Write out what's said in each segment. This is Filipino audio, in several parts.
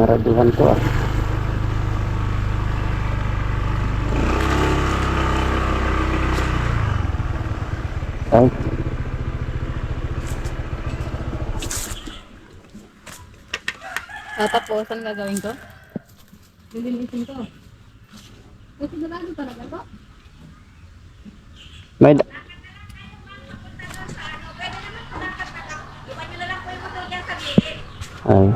Naraduhan to ah. Ay. Tapos, ang gagawin ko? Lilinisin ko. Kasi sigurado talaga to? May ay.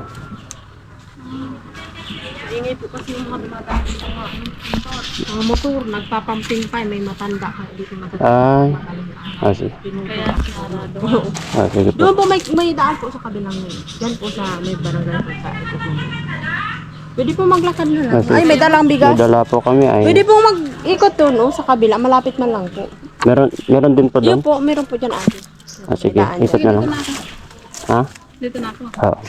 Ingay po kasi yung mga dumadaan sa mga motor, nagpapamping pa, may matanda ka dito Ay. Ah, sige. Kaya sarado. Ah, sige po. Doon po may daan po sa kabilang yun. Yan po sa may barangay po sa ito po. Pwede po maglakad na lang. Ah, sige. Ay, may dalang May bigas. dala po kami ay. Pwede po mag-ikot doon, oh, sa kabila. Malapit man lang po. Meron din po Yun doon. po, meron po dyan ate. Ah, sige. Daan Ikot dyan. na lang. Dito na ako. Ha? Dito na ako. Oo.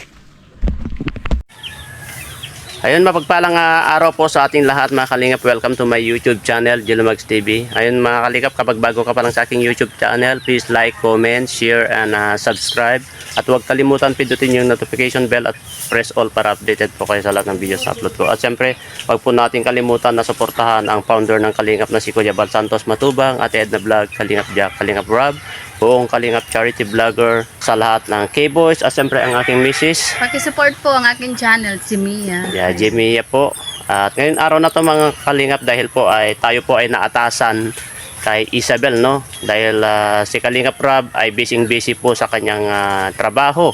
Ayun, mapagpalang araw po sa ating lahat mga kalingap. Welcome to my YouTube channel, Jilumags TV. Ayun mga kalingap, kapag bago ka pa lang sa aking YouTube channel, please like, comment, share, and subscribe. At huwag kalimutan pindutin yung notification bell at press all para updated po kayo sa lahat ng videos na upload ko. At syempre, huwag po natin kalimutan na suportahan ang founder ng Kalingap na si Kuya Bal Santos Matubang, Ate Edna Vlog, Kalingap Jack, Kalingap Rob, buong Kalingap Charity Vlogger, sa lahat ng K-Boys, at syempre ang aking misis. Pakisupport po ang aking channel, si Mia. Yeah, Jimmy po. At ngayon araw na to mga kalingap dahil po ay tayo po ay naatasan kay Isabel, no? Dahil si Kalingap Rob ay busy po sa kanyang trabaho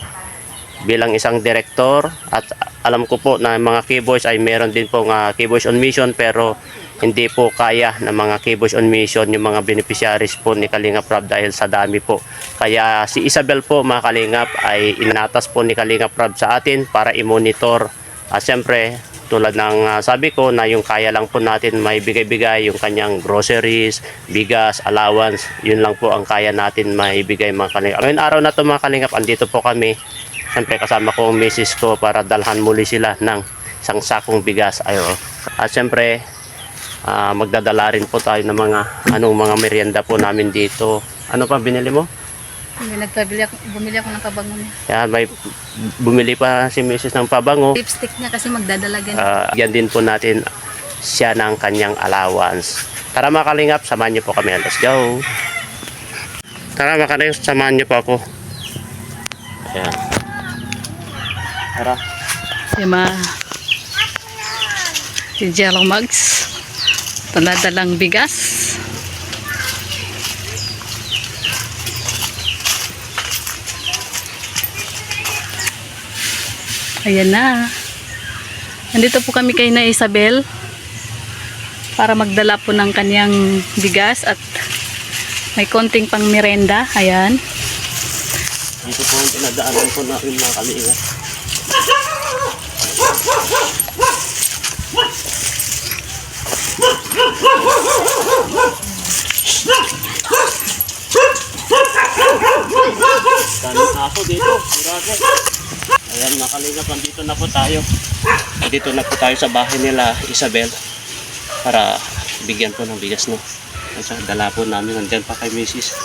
bilang isang direktor, at alam ko po na mga K-Boys ay meron din pong K-Boys on mission, pero hindi po kaya ng mga K-Boys on mission yung mga beneficiaries po ni Kalingap Rob dahil sa dami po. Kaya si Isabel po mga kalingap ay inatas po ni Kalingap Rob sa atin para i-monitor. At siyempre, tulad ng sabi ko na yung kaya lang po natin may bigay-bigay yung kanyang groceries, bigas, allowance, yun lang po ang kaya natin maibigay mga kalingap. Ngayon araw na to mga kalingap, andito po kami. Siyempre kasama ko ang misis ko para dalhan muli sila ng isang sakong bigas. At siyempre, magdadala rin po tayo ng mga merienda po namin dito. Ano pa binili mo? Bumili ako ng pabango niya. Yan, may bumili pa si Mrs. ng pabango. Lipstick niya kasi magdadalagan. Yan din po natin siya ng kanyang allowance. Tara mga kalingap, samahan niyo po kami. Let's go. Tara mga kalingap, samahan niyo po ako. Ayan. Tara. Si Jilumags. Daladalang bigas. Ayan na. Nandito po kami kay na Isabel para magdala po ng kanyang bigas at may konting pang merenda. Ayan. Dito po ang pinadaanan po namin mga kalingap. Daming aso dito. Grabe. Ayan mga kalingap, nandito na po tayo. Nandito na po tayo sa bahay nila Isabel para bigyan po ng bigas, no. Kasi dala po namin, nandyan pa kay Mrs.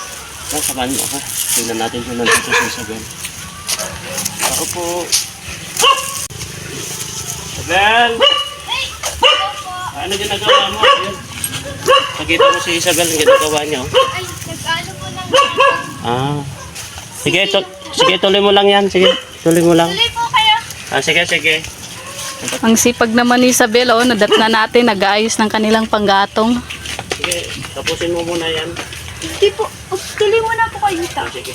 Samahan mo ako. Tingnan natin kung nandito si Isabel. Ako po. Isabel! Ano ginagawa mo? Ayun. Nakita mo si Isabel, ang ginagawa niya. Ay, nag-ano po lang. Sige, tuloy mo lang yan. Sige, tuloy mo lang. Tuloy po kayo. Sige. Ang sipag naman ni Isabel, oh, nadat na natin, nag-aayos ng kanilang panggatong. Sige, tapusin mo muna yan. Hindi po. Tuloy muna po kayo dito. Sige.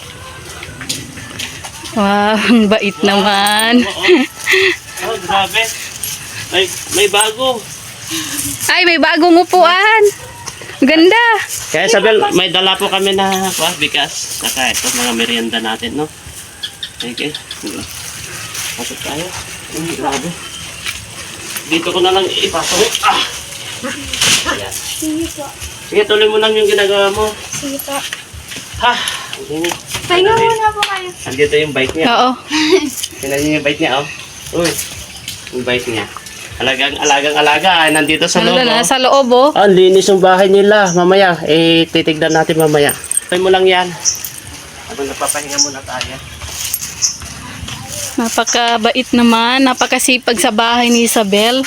Wow, ang bait naman. Oh, grabe. May bago. Ay, may bagong upuan. Ganda. Kaya Isabel, may dala po kami na bigas. Saka ito, mga merienda natin, no? Sige. Pasok tayo. Grabe. Dito ko na lang ipasok. Ayan. Sige po. Sige, tuloy mo lang yung ginagawa mo. Sige po. Ha! Hindi. Pahinga muna po kayo. Andito yung bike niya. Oo. Tingnan niyo yung bike niya, oh. Uy. Yung bike niya. Alagang-alaga. Nandito sa loob. Ano na, Oh. sa loob, oh. Ang linis yung bahay nila. Mamaya, titignan natin mamaya. Tuloy mo lang yan. Habang napapahinga muna tayo. Napakabait naman, napakasipag sa bahay ni Isabel.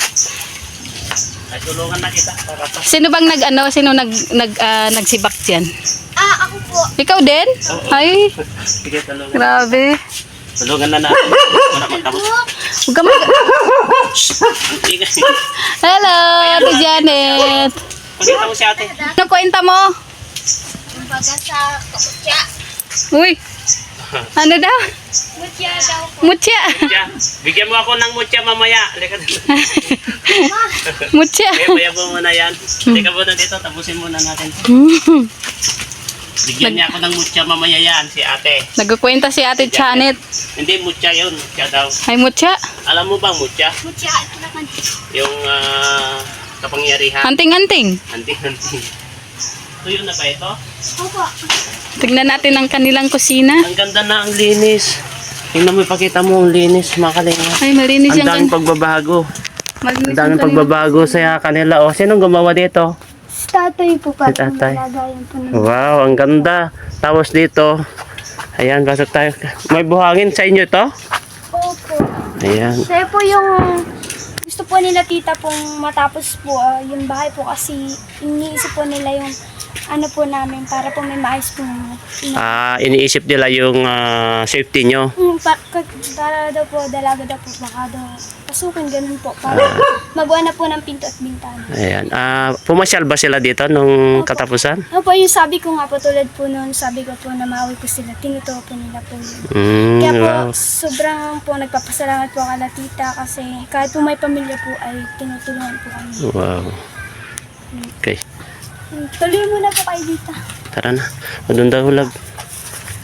Ay, tulungan na kita para pa. Sino bang sino nagsibak diyan? Ako po. Ikaw din? Ay, Sige, tulungan. grabe. Tulungan na natin. Wala magtapos. Huwag ka mag... Ang ingay. Hello, Ate Janet. Pakita mo si ate. Ano kwenta mo? Kumbaga sa kamutya. Uy, ano daw? Mutya daw po. Mutya. Mutya. Bigyan mo ako ng mutya mamaya. Halika dito. Mutya. Kaya paya mo muna yan. Halika muna dito. Tapusin muna natin. Bigyan niya ako ng mutya mamaya yan, si ate. Nagkukwenta si Ate Janet. Hindi, mutya yun. Mutya daw. Ay, mutya. Alam mo bang mutya? Mutya at naman. Yung kapangyarihan. Anting-anting. Anting-anting. Tuyo na ba ito? Opo. Tignan natin ang kanilang kusina. Ang ganda na ang linis. Tingnan mo, ipakita mo ang linis, mga kalinga. Ay, malinis Ang yung daming pagbabago. malinis Ang daming yung pagbabago sa kanila. O, sinong gumawa dito? Si tatay po pa. Si tatay. Nalagayan po ng... Wow, ang ganda. Tapos dito, ayan, pasok tayo. May buhangin sa inyo ito? Opo. Ayan. Kaya po yung gusto po nila tita pong matapos po yung bahay po kasi iniisip po nila yung ano po namin para po may maayos po Iniisip nila yung safety nyo. para daw po dalaga daw po baka daw pasukin ganun po para magawa na po ng pinto at bintana. Ayan. Pumasyal ba sila dito nung katapusan? Ano po yung sabi ko nga po tulad po noon sabi ko po na maawi po sila tinutuwa po nila po yun. Kaya po Wow. sobrang po nagpapasalamat po kala tita kasi kahit po may pamilya po ay tinutulungan po kami. Wow. Okay. Tuloy muna po kayo dito. Tara na. Madunda hulab.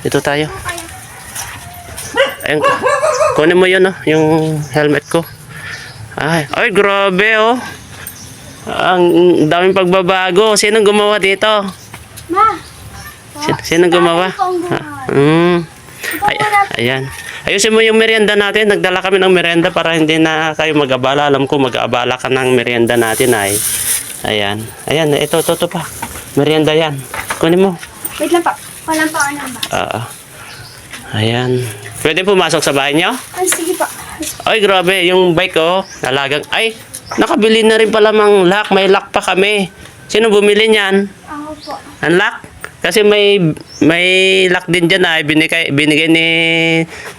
Dito tayo. Ayun. Kunin mo yun, oh, yung helmet ko. Ay, grabe, oh. Ang daming pagbabago. Sinong gumawa dito? Ma! Sinong gumawa? Tatay po ang gumawa. Ay, ayan. Ayusin mo yung merienda natin. Nagdala kami ng merienda para hindi na kayo mag-abala. Alam ko mag-abala ka ng merienda natin ay. Ayan. Ayan, ito pa. Merienda yan. Kunin mo. Wait lang pa. Walang pa ano ba? Ayan. Pwede pumasok sa bahay niyo? Ay, sige pa. Ay, grabe. Yung bike, oh. Nalagang. Ay, nakabili na rin pala mang lock. May lock pa kami. Sino bumili niyan? Ako po. Ang lock? Kasi may lock din dyan ay binigay ni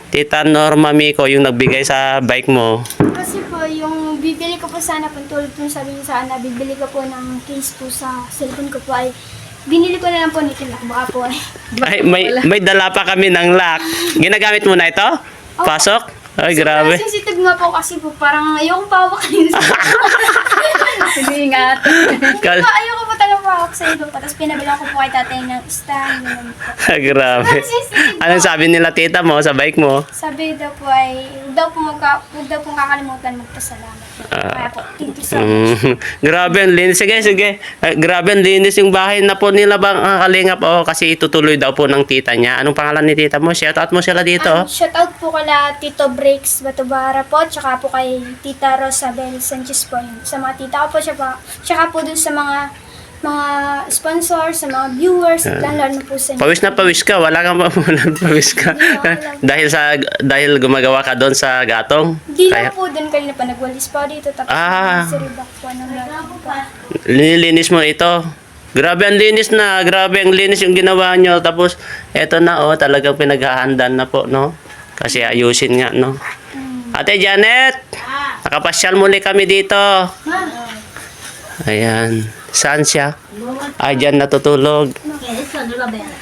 Tita Norma Miko yung nagbigay sa bike mo. Kasi po, yung bibili ko po sana po, tulad po sabi niyo sana, bibili ko po ng case po sa cellphone ko po ay binili ko na lang po nito lock. Baka po ay... Ay, may dala pa kami ng lock. Ginagamit mo na ito? Pasok? Ay, grabe. Sobrang sensitive nga po kasi po, parang ayokong pawakan sa Ingat. ayoko po talaga pawak sa ito. Tapos pinabilang ko po kay tatay ng stand. Ganun po. Grabe. Anong sabi nila tita mo sa bike mo? Sabi daw po ay, huwag daw po kakalimutan magpasalamat. Kaya po, thank you so much. Grabe ang linis. Sige. Grabe ang linis yung bahay na po nila bang kalingap. Kasi itutuloy daw po ng tita niya. Anong pangalan ni tita mo? Shout out mo sila dito. Shoutout po kala Tito Breaks Batubara po, tsaka po kay Tita Rosabel Sanchez po yun. Sa mga tita ko po siya po. Tsaka po dun sa mga sponsors, sa mga viewers, at lalo po sa inyo. Pawis na pawis ka. Wala kang pawis ka. dahil gumagawa ka doon sa gatong. Hindi lang po dun kanina pa nagwalis pa dito, tapos siribak po ng lahat po. Linilinis mo ito. Grabe ang linis na. Grabe ang linis yung ginawa nyo. Tapos, eto na, oh. Talagang pinaghahandaan na po, no? Kasi ayusin nga, no? Ate Janet! Nakapasyal muli kami dito. Ayan. Saan siya? Ay, dyan natutulog.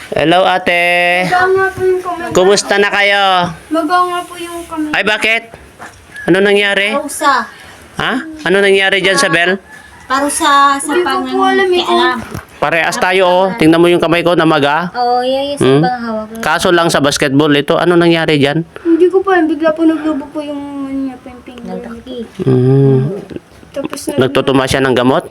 Hello, ate. Magawa nga po yung comment. Kumusta na kayo? Magawa nga po yung comment. Ay, bakit? Ano nangyari? Parusa. Ha? Ano nangyari dyan sa Bel? Parusa sa Hindi ko po alam eh. alam. Parehas tayo, oh. Tingnan mo yung kamay ko, namaga. Oo, yan yung sa ibang hawak. Kaso lang sa basketball ito, ano nangyari dyan? Hindi ko pa, bigla po naglubo po yung ano niya po yung finger. Tapos Nagtutuma siya ng gamot?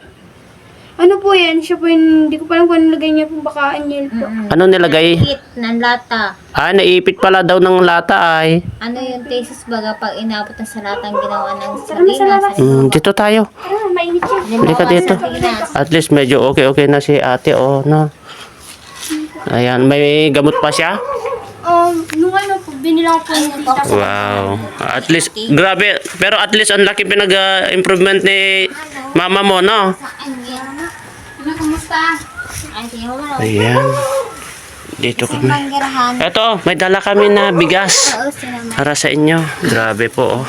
ano po yan, siya po yung, hindi ko pa alam kung ano lagay niya po, baka anyel po. Ano nilagay? Hit ng lata. Naipit pala daw ng lata ay. Ano yung thesis baga pag inabot ng salatang ginawa ng Tara na sa labas. Dito tayo. Tara, mainit siya. Hindi ka dito. At least medyo okay na si ate, oh, no? Ayan, may gamot pa siya? Nung ano po, Binilang po ng tita ko. Wow. At least, grabe. Pero at least, ang laki pinag-improvement ni mama mo, no? Ano, kumusta? Ay, tingnan mo. Ayan. Dito kami. Panggirahan. Eto, may dala kami na bigas Oo, sinama. para sa inyo. Grabe po, oh.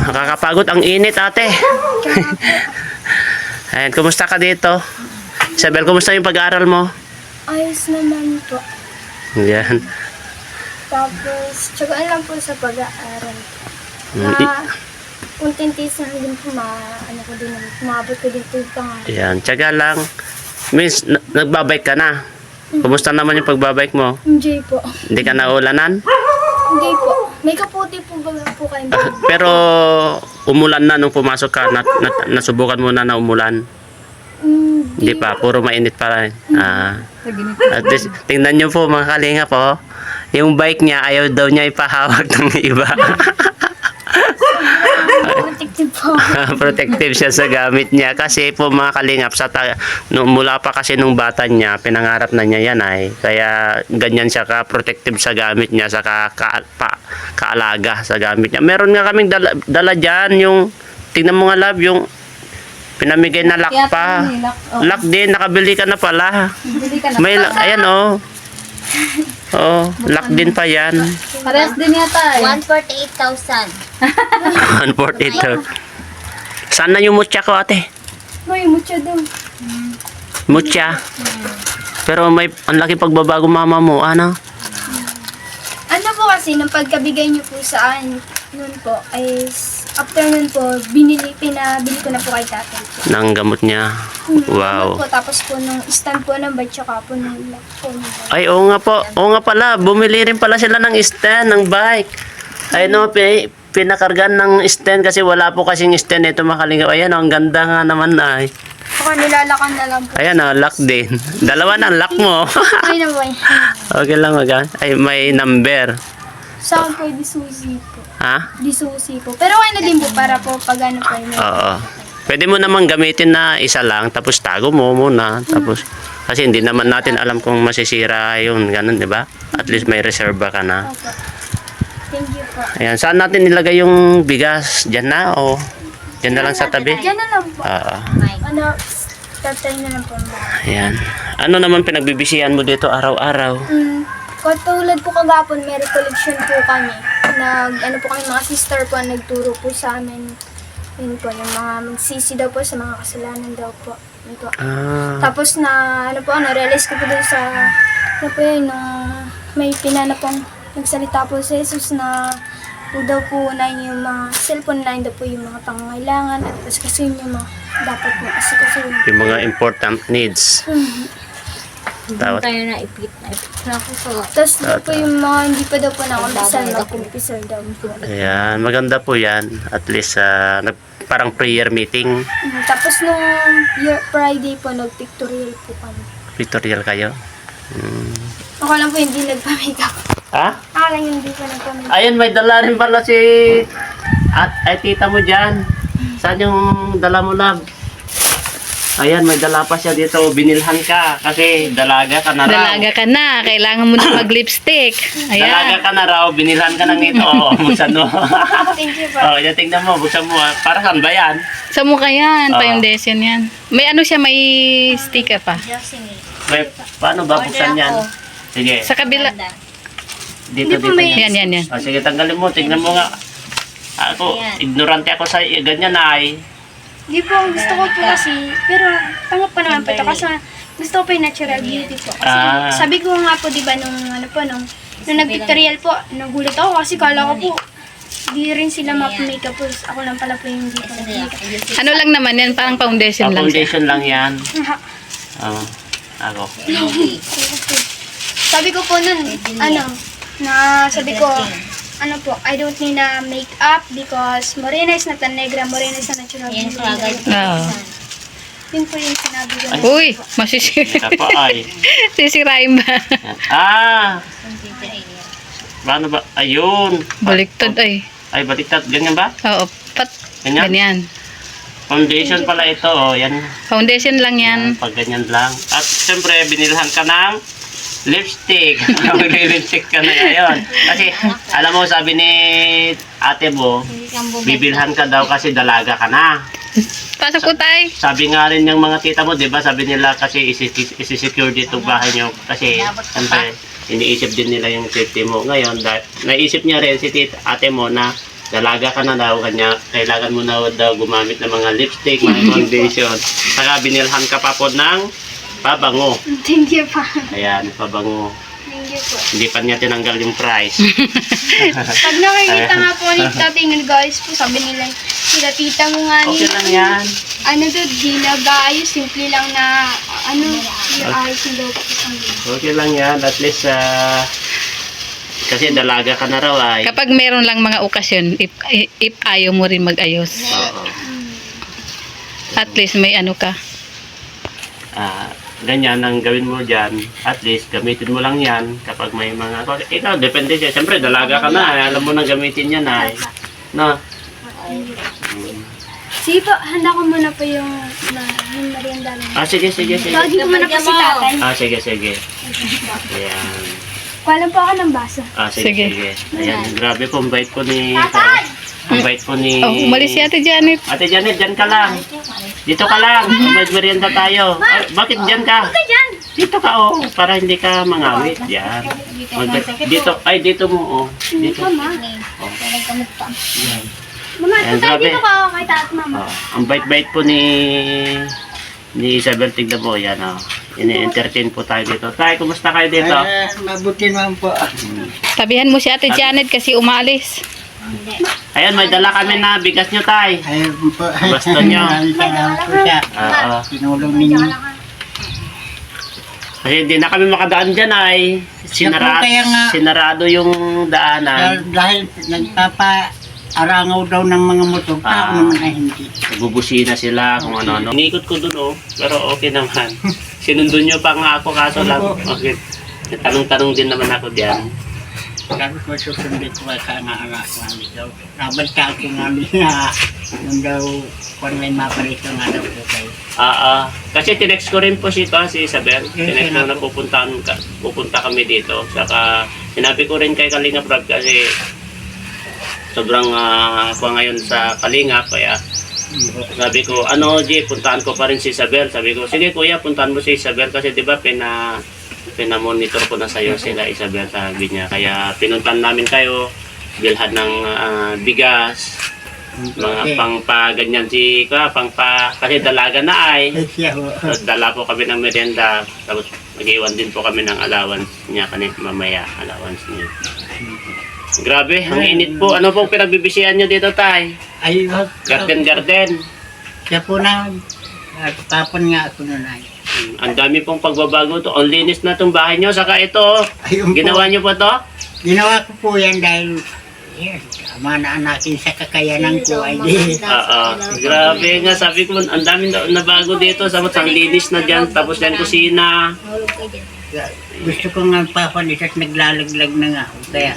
Nakakapagod. Ang init, ate. Ayan, kumusta ka dito? Isabel, kumusta yung pag-aaral mo? Ayos naman po. Ayan. Tapos, tsagaan lang po sa pag-aaral. Mm, Na, untintis na din po, ano ko din, umabot ko din po yung pangarap. Ayan, tiyaga lang. Miss, nagbabike ka na. Kumusta naman yung pagbabike mo? Enjoy po. Hindi ka naulanan? Hindi po. May kaputi po ba po kayo? Pero umulan na nung pumasok ka. Nasubukan mo na umulan. Hindi pa, puro mainit pa rin. At least, tingnan nyo po mga kalinga po. Yung bike niya, ayaw daw niya ipahawak ng iba. Protective po. Protective siya sa gamit niya. Kasi po mga kalingap, mula pa kasi nung bata niya, pinangarap na niya yan ay. Kaya ganyan siya ka-protective sa gamit niya, sa kaalaga sa gamit niya. Meron nga kaming dala dyan, yung, tingnan mo nga love, yung pinamigay na lock pa. Lock din, nakabili ka na pala. May lock, ayan oh. Oh, lock din pa yan. Parehas din yata eh. 148,000. 148. Saan na yung mutya ko ate? May mucho doon. Mutya. Pero may ang laki pagbabago mama mo, ano? Ano po kasi, nung pagkabigay niyo po sa akin, noon po, ay after nun po, pinabili ko na po kay tatay po. Nang gamot niya. Wow. Gamot po, tapos po nung stand po ng bike, tsaka po nung lock po ng bike. Ay, oo nga po. Oo nga pala. Bumili rin pala sila ng stand, ng bike. Ay, no, pinakargan ng stand kasi wala po kasing stand ito makalingaw. Ayan, oh, ang ganda nga naman ay. Ako nilalakan na lang po. Ayan, oh, lock din. Dalawa na, lock mo. Ay na po yan. Okay lang, ay, may number. Sa akin po, disusi po. Ha? Disusi po. Pero okay na din po para po pag ano po yun. Oo. Pwede mo namang gamitin na isa lang, tapos tago mo muna. Tapos, kasi hindi naman natin alam kung masisira yun. Ganun, di ba? At least may reserva ka na. Opo. Thank you po. Ayan, saan natin nilagay yung bigas? Diyan na o? Diyan na lang sa tabi? Diyan na lang po. Oo. Ano, tatay na lang po. Ayan. Ano naman pinagbibisihan mo dito araw-araw? Katulad po kagapon, may recollection po kami. Ano po kami, mga sister po ang nagturo po sa amin. Yun po, yung mga magsisi daw po sa mga kasalanan daw po. Yun po. Tapos ano po, na-realize ko po dun sa, ano po yun, na may pinana pong nagsalita po sa Jesus na po daw po na yung mga cellphone line daw po yung mga pangangailangan at tapos kasi yung mga dapat po kasi Yung mga important needs. Tapos, Tayo na ipit na ako po. tapos daw po yung mga hindi pa daw po nakumpisal, magkumpisal daw po. ayan. Maganda po yan. At least, parang prayer meeting. Tapos nung Friday po, nag-pictorial po kami. Pictorial kayo. Ako lang po hindi nagpa-makeup. Ha? Ako lang hindi po nagpa-makeup. Ayun, may dala rin pala si ay tita mo dyan. Saan yung dala mo, love? Ayan, may dala pa siya dito. Binilhan ka kasi dalaga ka na raw. Dalaga ka na. Kailangan mo na mag-lipstick. Dalaga Ayan. ka na raw. Binilhan ka ng ito. Oo, buksan mo. Thank you po. Oo, yan, tingnan mo. Buksan mo. Para saan ba yan? Sa mukha yan. Oo. Foundation yan. May ano siya, may sticker pa. May, paano ba buksan yan? Sige, Sa kabila. dito, dito. Yan, yan, yan. O, sige, tanggalin mo. Tingnan mo nga. Ako, ignorante ako sa ganyan ay. Di po, gusto ko po kasi, pero tanggap pa naman po ito kasi gusto ko po yung natural beauty po. Kasi sabi ko nga po, di ba, nung nag-pictorial po, nagulat ako kasi kala ko po, di rin sila map-makeup po. Ako lang pala po yung hindi po nag-makeup. Ano lang naman yan, parang foundation lang siya. Foundation lang yan. Oo. Ako. Sabi ko po nun, sabi ko, I don't need na makeup because morena is not a negra, morena is a natural Yan beauty. po agad. Oo. Yun po yung sinabi ko. Uy, masisira. Ito pa ay. Sisirain ba? Paano ba? Ayun. Baliktad ay. Ay, baliktad. Ganyan ba? Oo, Ganyan? ganyan. Foundation pala ito. Oh. Yan. Foundation lang yan. Pag ganyan lang. At siyempre, binilhan ka ng Lipstick. Magli-lipstick ka na ngayon. Kasi, alam mo, sabi ni ate mo, Hindi kang bumili. bibilhan ka daw kasi dalaga ka na. Pasok po tay. Sabi nga rin ng mga tita mo, di ba? Sabi nila kasi isi-secure dito bahay nyo. Kasi, siyempre, iniisip din nila yung safety mo. Ngayon, naisip niya rin si ate mo na dalaga ka na daw kanya, kailangan mo na daw gumamit ng mga lipstick, mga foundation. Saka binilhan ka pa po ng pabango. Thank you po. Ayan, pabango. Thank you po. Hindi pa niya tinanggal yung price. Pag nakikita nga po ni tatingin guys po, sabi nila, sila tita mo nga Okay lang yan. ano to, di nag-aayos, simple lang na, ano, yung ayos na daw po sa kanila. Okay lang yan. At least, kasi dalaga ka na raw ay. Kapag meron lang mga okasyon, if ayaw mo rin mag-ayos. Oo. At least may ano ka. Ganyan ang gawin mo dyan. At least, gamitin mo lang yan kapag may mga... Ikaw, depende siya. Siyempre, dalaga ka na. Alam mo na gamitin yan ay. No? Sige po, handa ko muna po yung merienda lang. Sige. Tawagin ko muna po si tatay. Sige. Ayan. Kuha lang po ako ng baso. Sige. Ayan, grabe po. Ang bait po ni... Ang bait po ni... Oh, umalis si Ate Janet. Ate Janet, dyan ka lang. Dito ka lang. Mag-merienda tayo. Bakit dyan ka? Diyan! Dito ka, para hindi ka mangawit. Yan. Dito mo, Dito. Nagkamit pa. Yan. Mama, Ayan, tatay grabe. dito ka ako kay tat mama. Ang bait-bait po ni Isabel. Tignan mo, yan, ini-entertain po tayo dito. Tay, kumusta kayo dito? Mabuti naman po. Tabihan mo si Ate Janet kasi umalis. Ayan, may dala kami na bigas nyo, Tay. Ayun po. Basta nyo. Maraming salamat po siya. Oo. Tinulong ninyo. Kasi hindi na kami makadaan dyan, ay. Siya po kaya nga. Sinarado yung daanan. Dahil nagpapa-arangaw daw ng mga motor. Ako naman ay hindi. Nagbubusina sila kung ano-ano. Inikot ko dun, pero okay naman. Sinundo nyo pa nga ako, kaso lang. Okay. Tanong-tanong din naman ako diyan. Sabi ko susundin ko sa mga anak namin daw. Nabalta ko namin na yung daw kung may maparito nga daw po kayo. Kasi tinext ko rin po si Isabel. Tinext ko na pupunta kami dito. Saka sinabi ko rin kay Kalingap Rob kasi sobrang ako ngayon sa Kalingap. Kaya sabi ko, puntahan ko pa rin si Isabel. Sabi ko, sige kuya, puntahan mo si Isabel kasi di ba pinamonitor ko na sa'yo sila Isabel, sabi niya. Kaya pinuntan namin kayo, bilhan ng bigas, mga pangpa-ganyan kasi dalaga na ay. Tapos dala po kami ng merienda, tapos mag-iwan din po kami ng allowance niya mamaya, allowance niya. Grabe, ang init po. Ano pong pinagbibisihan niyo dito, Tay? Ay, Garden. siya po na. Tapon nga ako nun ay. Ang dami pong pagbabago to. Ang linis na itong bahay nyo. Saka ito, Ayun po. ginawa nyo po to? Ginawa ko po yan dahil tama na natin sa kakayanan ko ay di. Grabe nga. Sabi ko, ang dami na bago dito. Sabi ang linis na dyan. Tapos yan kusina. Mahulog kayo dyan. Gusto ko nga papalit at naglalaglag na nga ako. Kaya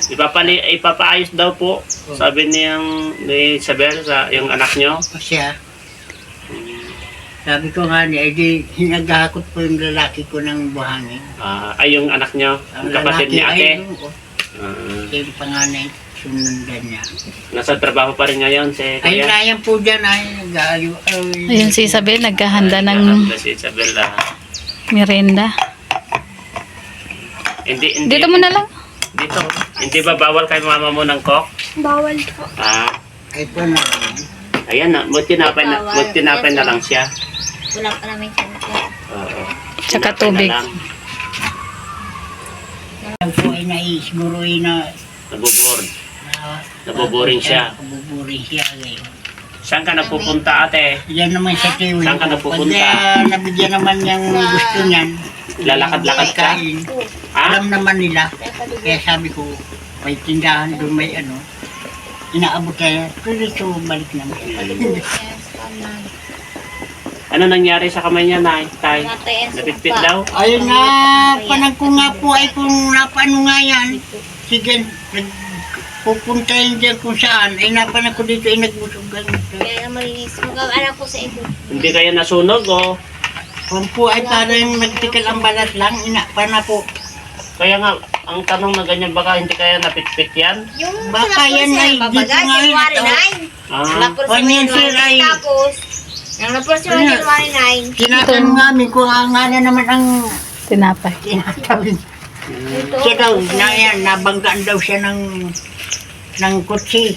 Ipapaayos daw po. Sabi ni Isabel, yung anak nyo. siya, sabi ko nga niya, di hinagakot po yung lalaki ko ng buhangin. Ay, yung anak nyo. Yung kapatid ni ate. Siya yung panganay, sunundan niya. Nasa trabaho pa rin ngayon si Ay, Kuya. nayan po dyan ay nag-aayo. Ayun si Isabel, naghahanda ng Si Isabel. merienda. Hindi. Dito mo na lang. Dito. Hindi ba bawal kay mama mo ng coke? Bawal po. Ay po na. Ayan na. Magtinapay na lang siya. Wala pa namin siya. Oo. Tsaka Tinapay na tubig. lang. Ang po ay siguro ay Naboboard. Naboboring siya. Naboboring siya ngayon. Saan ka nagpupunta, ate? Yan naman sa tiwi. Saan ka nagpupunta? Pag nabigyan naman niyang gusto niyan. Lalakad-lakad ka? kain. Ha? Alam naman nila. Kaya sabi ko, may tindahan doon, may inaabot kaya. Pero ito, balik naman. Ano nangyari sa kamay niya, Tay? Napitpit daw? Ayun nga, panag ko nga po ay kung napano nga yan. Sige, pupuntahin dyan kung saan. Ay napanag ko dito ay nagbusugan. Kaya malinis. Mag-anak ko sa ito. Hindi kaya nasunog, o? Kung po ay parang nagtikal ang balat lang, ina, pana po. Kaya nga, ang tanong na ganyan, baka hindi kaya napitpit yan? Yung Baka yan ay dito nga January ito. 9. Ah, Lapor sa Financial January ay- 9. Tapos, yung lapor sa January 9. Tinatanong namin kung ang nga na naman ang Tinapay. tinatawin. Ito, Siya daw, nabanggaan daw siya ng kutsi.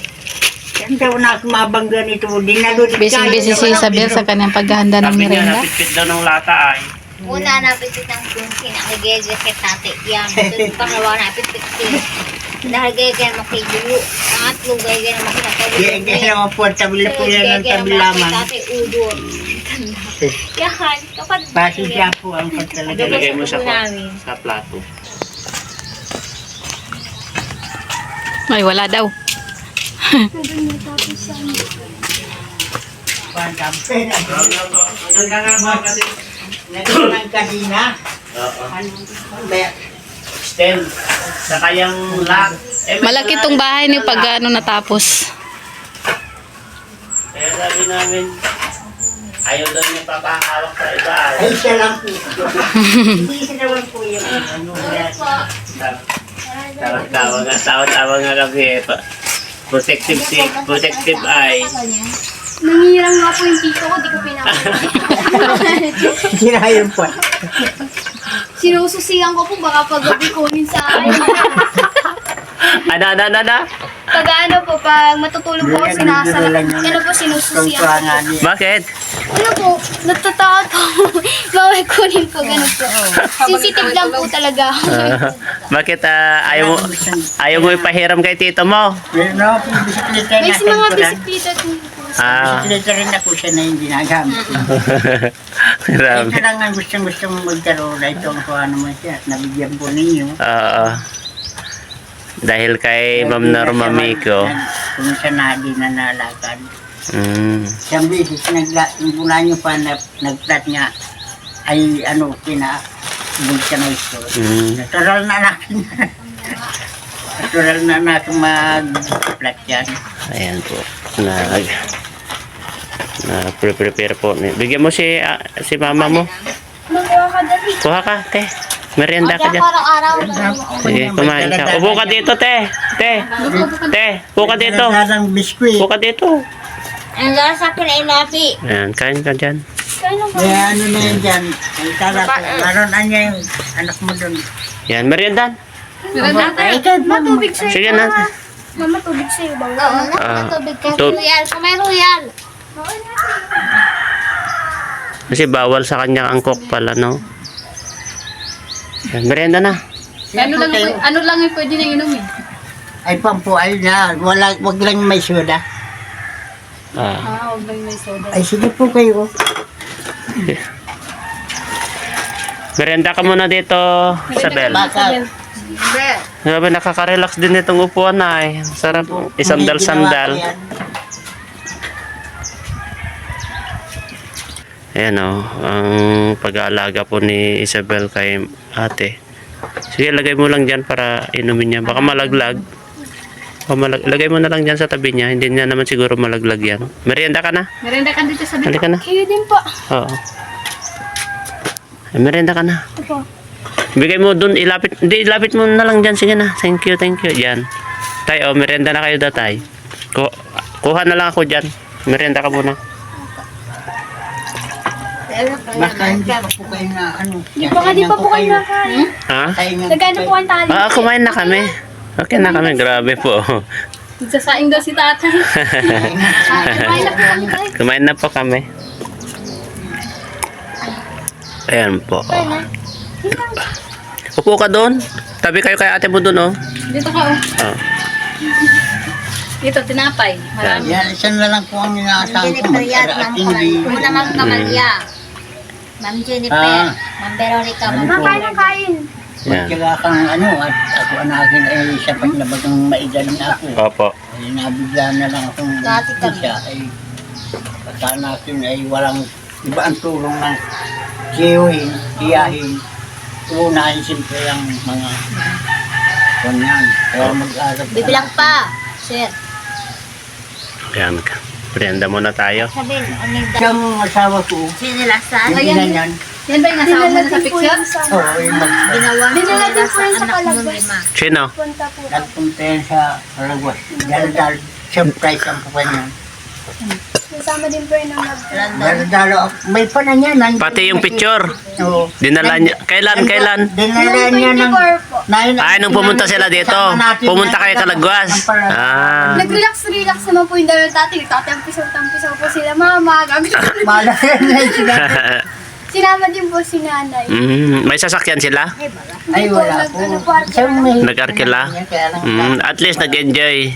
Saan daw na mabanggaan ito? Dinalo di Busy-busy si Isabel sa kanyang paghahanda ng sabi niya, merenda. napitpit daw ng lata ay. una napitit ng kunsi na nagigil kay tate. Yan, ito pangalawa napitit din. Nagigil mo kay Dulo. Pangatlo, gagigil mo kay tate. Kaya naman po, tabi po yan ng tabi lamang. Tate Udon. Yan, kapag Basi siya po ang pagtalaga. Ilagay mo sa, namin. sa plato. Ay, wala daw. Naging kadina. Stem. Sa kayang lock. Malaki tong bahay niyo pag ano natapos. Kaya sabi namin, ayaw daw niya papahawak sa iba. Ay, siya lang po. Hindi siya naman po yung ano. Tawa nga kami. Protective eye. Nangirang nga po yung tito ko, di ko pinapagawa. Sinayon po. Sinususiyan ko po, baka pag-gabi kunin sa akin. Ano? Pag ano po, pag matutulog po ako, sinasalat. Ano po, sinususiyan ko po. Bakit? Ano po, natatakot po. Bawal kunin po, ganun po. Sensitive lang po talaga. Bakit ayaw mo ipahiram kay tito mo? No, bisikleta May na. mga bisikleta po. Bisikleta rin na po siya na hindi nagamit. Grabe. Ito lang ang gustong magkaroon na ito kung ano man siya. Nabigyan po ninyo. Oo. Dahil kay Ma'am Norma Miko. Kung siya na di na nalakad. Mm. Isang beses, mula nyo pa nag-flat nga ay ano, vulcanize ko. Natural na natin. Natural na natin mag-flat yan. Ayan po. Prepare po. Bigyan mo si mama mo. Magawa ka dali. Kuha ka, te. Merienda ka dyan. Araw-araw. Sige, kumain ka. Upo ka dito, te. Te. Upo ka dito. Nagdadang biskwit. Upo ka dito. Ang gara sa akin ay lapi. Ayan, kain ka dyan. Kaya ano na yan dyan. Ay tala ko. Maroon na niya yung anak mo dun. Yan, merienda. Ay, ikaw pa. Matubig sa'yo. Sige na. Mama, tubig sa'yo. Bawal. Oo, Ah, tubig ka. tub- Royal, kumay royal. Kasi bawal sa kanya ang coke pala, no? Yan, merienda na. Ano lang yung pwede niyang inumin? Ay pampo, ay na. Wag lang may soda. Huwag lang may soda. Ay sige po kayo. Merienda ka muna dito, Isabel. Baka. Grabe, nakaka-relax din itong upuan na eh. Sarap. Isandal-sandal. Ayan o, ang pag-aalaga po ni Isabel kay ate. Sige, lagay mo lang dyan para inumin niya. Baka malaglag. Lagay mo na lang dyan sa tabi niya. Hindi niya naman siguro malaglag yan. Merienda ka na. Merenda ka dito sa Halika na. Kayo din po. Oo. Ay, merienda ka na. Opo. Bigay mo dun, ilapit mo na lang dyan. Sige na. Thank you. Yan. Tay, merienda na kayo daw, tay. Kuha na lang ako dyan. Merienda ka muna. Baka hindi pa po kayo na ano. Baka di pa po kayo nakain. Ha? Nagano po ang tali? Kumain na kami. Okay na kami. Grabe po. Nagsasaing daw si tatay. Kumain na po kami tayo. Kumain na po kami. Ayan po. Upo ka doon. Tabi kayo kay ate mo doon, oh. Dito ka oh. Oh. Dito, tinapay. Marami. Yan, isa na lang po ang inaasahan ko. Jennifer yan, At Ma'am hindi. Una Ma'am Camelia. Ma'am Jennifer. Ma'am Veronica. Ma'am Mama, kain ng kain. Yan. Magtyaga kang ano, at ako anakin ay sapat na bagang maedad na ako. Opo. Ay nabigyan na lang akong Dati kami. isa ay baka natin ay walang iba ang tulong ng siyohin, tiyahin. Unahin siyempre ang mga kanyan. Kaya mag-arap ka. Bibilang pa. Sir. Ayan ka. Prenda muna tayo. Sabihin, ano yung Siyang asawa ko, sinilasan? yung ina niyan, Yan ba yung nasa Dinala mo sa din po picture? yan sa Oo, yung Ginawa ko Dinala din po sa yan sa anak mo Calabas. 5. Sino? punta po. nagpunta yan sa Alaguas. Dahil surprise ang pupan niya. Kasama din po yun ng Dahil may pa na niya. Pati yung picture. Oo. Dinala niya. Kailan? Dinala niya ng... 24 po. Ay, nung pumunta sila dito. Pumunta kayo Calagwas. Ah. Nag-relax naman po yung dalawang tati. Nagtatampisaw po sila. Mama, gagawin. Malayan na yung sila. Sinama din po si nanay. May sasakyan sila? Ay, wala po. Nag-ano po, Siya may... Nag-arkila? Kaya lang At least nag-enjoy.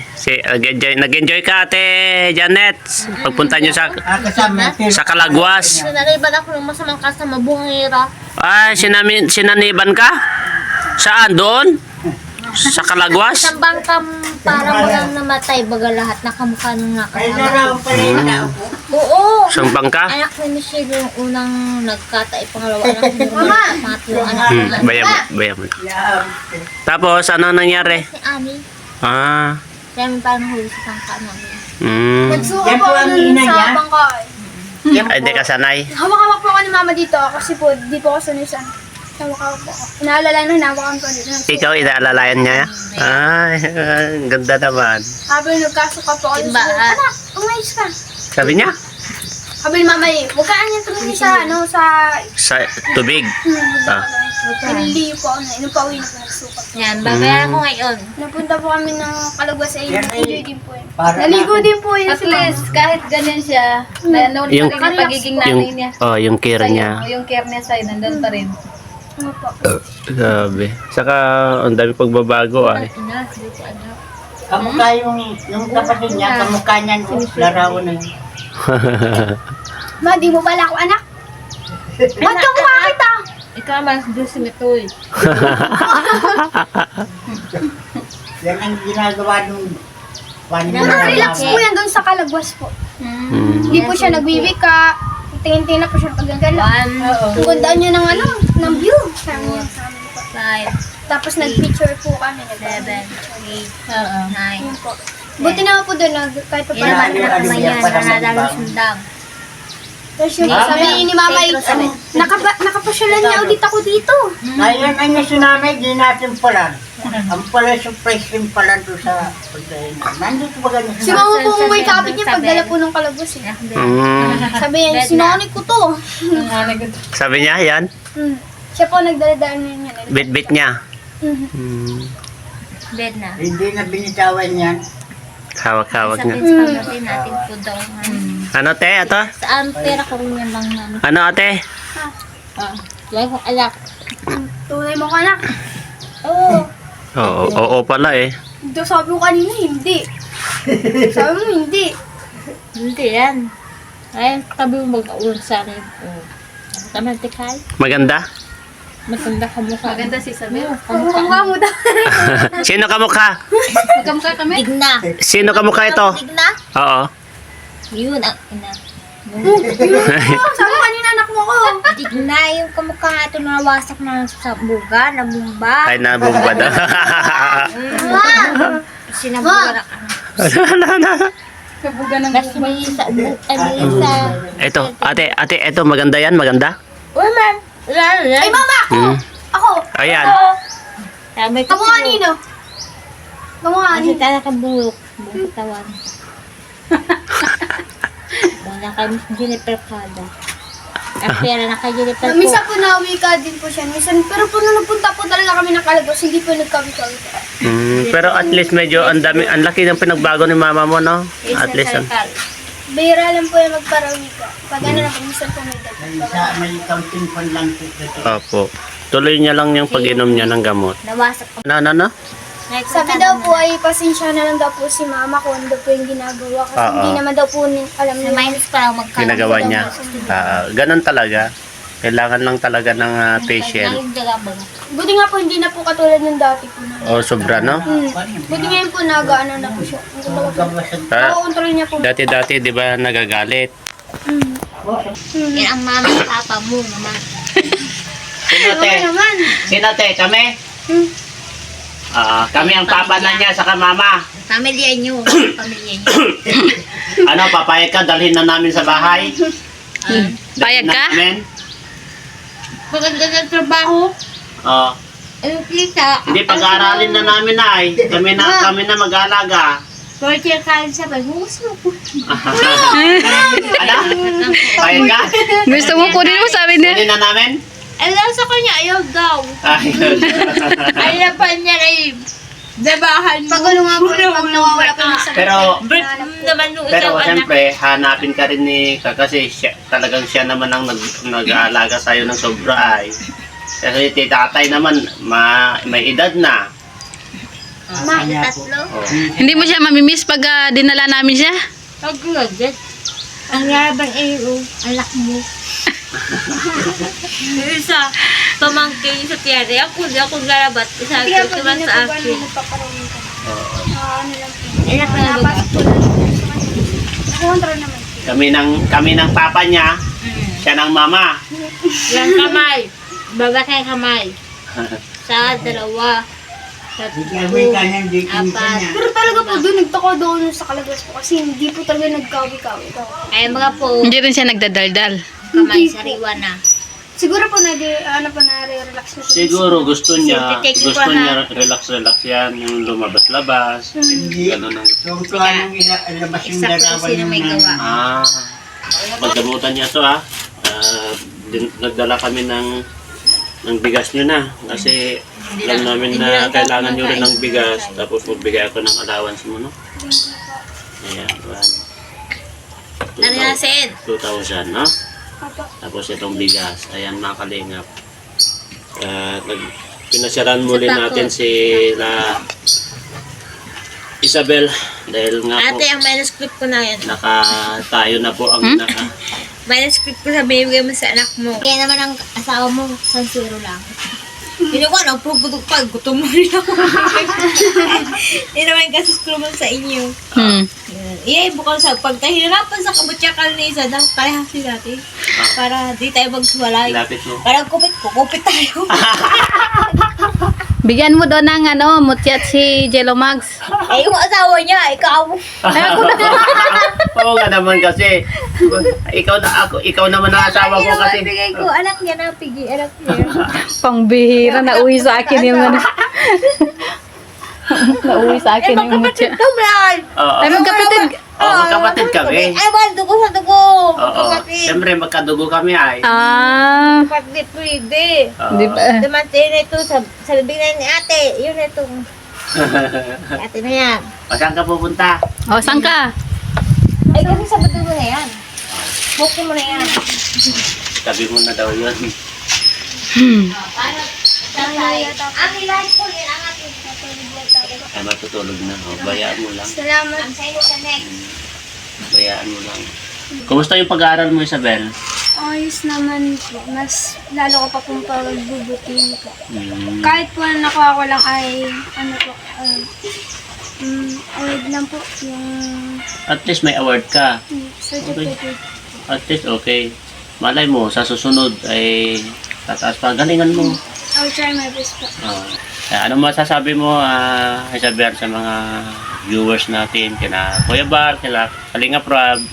Nag-enjoy ka, Ate Janet. Pagpunta nyo kasama. sa Calagwas. Sinaliban ako ng masamang kasama, bungera. Ay, sinaniban ka? Saan? Doon? Sa Calagwas? Sa bangkam, parang walang namatay, baga lahat nakamukha nung Ay, nakasama. naraw pala yung tao ko. Oo! Sang bangka? Anak ni Michelle yung unang nagkatay, pangalawa anak ni Mama, pangatlo anak ni Bayam mo. Tapos, ano nangyari? Si Ani. Ah. Kaya may parang huli sa bangka namin. Nagsuka Yan po po ako ang nun ina sa niya? bangka. Ay, di ka sanay. Hawak-hawak po ako ni mama dito kasi po di po ako sanay sa hawak-hawak po ako. Inaalala na hinawakan ko dito. Ikaw, inaalalayan niya? Ay, ang ganda naman. Habang nagkasuka po ako Diba? sa anak, umayos ka. Sabi niya? Sabi ni mama huwag ka anyan tumingin sa Sa tubig. Ah. Nililiyo po ako na, nung pauwi na po nagsuka. Yan, babayaran ko ngayon. Napunta po kami ng Calagwas sa Yan ay- enjoy din po yun. Para Naligo din po yun At least, kahit ganyan siya, nanonood Yung- pa rin yung pagiging nanay niya. Yung care Sa'yo, niya. yung care niya sa'yo, nandun pa rin. Ano po. Sabi. Saka, ang dami pagbabago ay. Ina, dito anak. Kamukha yung kapatid niya, kamukha niya yung larawan na yun. Ma, di mo pala ako anak? Ba't kamukha kita? Ikaw naman, Diyos Mitoy. Yan ang ginagawa nung Relax po yan doon sa Calagwas po. Hindi po siya nagbibika. Tingin-tingin na po siya pagagala. Ang ganda niya ng ano, ng view. Sabi niya sa amin po. 5, Tapos nag-picture po kami. 7, 8, 9. Yun po. Buti naman po doon, kahit pa Yan, paano. anak naman yan, nanadalo sundang. Tapos yung sabi ni Mama, nakapasyalan niya ulit ako dito. Ngayon ang si nanay, di natin pala. Ang pala surprise din pala doon sa pagdahin. Nandito ba ganyan? Si Mama po umuwi kapit niya pagdala po ng Calagwas eh. Sabi niya, sinungaling ko to. Sabi niya, yan. Siya po nagdala-dala niya. Bit-bit niya. Bed na. Hindi na binitawan yan. Hawak-hawak Sa niya. principal natin, natin po daw. Ano, te? Ito? Saan pera ko rin yan lang namin. Ano, ate? Lagi ko alak. Tunay mo ka na. Oo. Oo pala eh. Ito sabi ko kanina, hindi. Sabi mo, hindi. Hindi yan. Ay, tabi mo mag-uwan sa akin. Tama, tikay. Maganda? Maganda ka mukha. Maganda si Isabel. Kamukha mo daw. Sino kamukha? Magkamukha kami. Tigna. Sino kamukha ito? Tigna? Oo. Yun ang ina. Sabi ko kanina, anak mo ko. Tigna yung kamukha nga ito nawasak na sa buga, na bumba. Ay, nabumba daw. Sinabuga na Kabuga ng Kasi may sa ubo, may sa... Ito, ate, ito maganda yan, maganda? Woman! Ay, Mama! Ako! Ayan. Sabi ko Kamukha nino. Kamukha Kasi nino. talaga bulok. Bulok katawan. Wala kami sa Jennifer Kada. Ang pera na kay Jennifer po. Minsan po nauwi ka din po siya. Minsan, pero po nung napunta po talaga kami ng Calagwas, hindi po nagkami-kami. Pero at least medyo ang dami, ang laki ng pinagbago ni mama mo, no? At least. Bira lang po yung magparawi ka. Pag ano na po, minsan po may dagdag. May counting fund lang po. Opo. Tuloy niya lang yung pag-inom niya ng gamot. Nawasak ko. Ano? Sabi daw po ay pasensya na lang daw po si Mama kung ano daw po yung ginagawa. Kasi Oo. hindi naman daw po alam Sa niya. minus pa lang magkano. Ginagawa niya. Ganon talaga. Kailangan lang talaga ng patient. Laging jaga Buti nga po hindi na po katulad ng dati po na. O, sobra, no? Buti ngayon po nag-ano na po siya. Ang talaga po. Nakokontrol niya po. Dati, di ba nagagalit? Yan ang mama at papa mo naman. Sino, Okay naman. Sino, te? Kami? Kami ang papa na niya, saka mama. Pamilya niyo. Pamilya niyo. Ano, papayag ka, dalhin na namin sa bahay? Payag ka? Namin. Maganda ng trabaho. Oh, Anong kita? hindi pag-aaralin na namin ay. Kami na mag-aalaga. Torture kain sa pag-humus mo po. Ano? Payag ka? Gusto mo kunin mo, sabi niya. Kunin na namin? Ayaw sa kanya, ayaw daw. Ayun. Ayaw pa niya ay dabahan mo. Pag nga po, pag nawawala po yung sa Pero, Birth naman nung ikaw anak. siyempre, hanapin ka rin ni kasi talagang siya naman ang nag-aalaga sa'yo ng sobra ay. Kasi si tatay naman, may edad na. Tatlo. Oh. Hindi mo siya mamimiss pag dinala namin siya? Pag-graduate. Ang yabang iyo, anak mo. Yung isa, pamangkin sa tiyari. Ako, di ako lalabat. Isa, Kaya po, ito di na sa po ba akin. nagpaparami ka? Oo. Ano lang po. Anak na Napasok po lang sa kanya. Control naman. Kami ng papa niya, siya ng mama. Yan kamay. Babatay kamay. Sa dalawa. Tatlo. Apat. Pero talaga po doon, nagtaka doon sa Kalagwas po kasi hindi po talaga nagkawi-kawi. Ay mga po, Hindi rin siya nagdadaldal. kamay sariwa na. Siguro po na-relax na siya. Siguro gusto niya, Take ko gusto pa, niya relax yan, yung lumabas-labas. Ganun ang Tutuan ng ilabas yung Exacto darawan sino may gawa. Pagdamutan niya to nagdala kami ng bigas nyo na kasi alam namin na kailangan nyo rin ng bigas tapos magbigay ako ng allowance mo, no? Ayan, Nanasin. 2,000, no? Tapos itong bigas, ayan mga kalingap. Pinasyaran muli natin sila Isabel dahil nga po Ate, ang manuscript ko na yan. tayo na po ang Manuscript ko sa bibigay mo sa anak mo. Kaya naman ang asawa mo, San Siro lang. Hindi ko alam, pupudok pa, gutom mo rin ako. Hindi naman kasi school mo sa inyo. Iya, bukal sa pagkahirapan sa kabutsyakan ni Isa, dahil parehasi natin. Para di tayo magsuwalay. lapit mo. Parang kupit tayo. Bigyan mo doon ng mutyat si Jello Mags. Eh, yung asawa niya, ikaw. Oo nga naman kasi. Ikaw naman ang asawa ko kasi. Bigay ko, anak niya na, pigi, anak niya. Pangbihira, nauwi sa akin yung nauwi sa akin yung mutya. Tumlan! Oo. Ay, magkapatid. Oo, magkapatid kami. Ay, wala, dugo sa dugo. Oo. Siyempre, magkadugo kami ay. Pag di pwede. Oo. Di ba? Dumating na ito sa bibig na ni ate. Yun na itong ate na yan. O, saan ka pupunta? O, saan ka? Ay, kasi sa dugo na yan. Bukin mo na yan. Tabi mo na daw yun. Ang ilan ko yun ang ating Ay, matutulog na. O, bayaan mo lang. Salamat. ang sa'yo sa next. Bayaan mo lang. Kumusta yung pag-aaral mo, Isabel? Ayos naman po. Mas lalo ko pa pong pagbubutihin po. Hmm. Kahit po na nakuha ko lang ay, award lang po. Yung At least may award ka. certificate. At least okay. Malay mo, sa susunod ay tataas pa. Galingan mo. I'll try my best po. Ano masasabi mo, Isabel, sa mga viewers natin, kina Kuya Bar, kina Kalinga Prab?